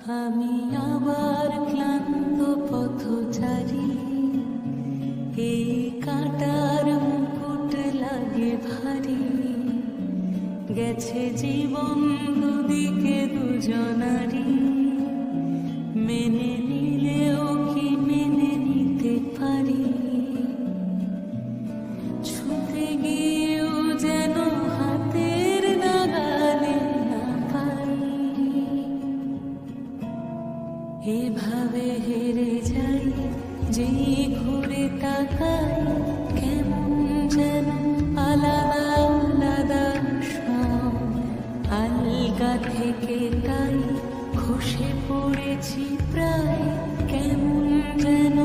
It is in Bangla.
আমি আবার ক্লান্ত পথচারী, এই কাঁটার মুকুট লাগে ভারী। গেছে জীবন দুদিকে দুজনারই, মেনে নিলেও কি মেনে নিতে পারি? ছুঁতে গিয়েও যেন হাতের নাগালে না পাই। এভাবে হেরে যাই, যেই ঘুরে তাকাই, কেমন যেন আলাদা আলাদা সব। আলগা থেকে তাই খসে পড়েছি প্রায়, কেমন যেন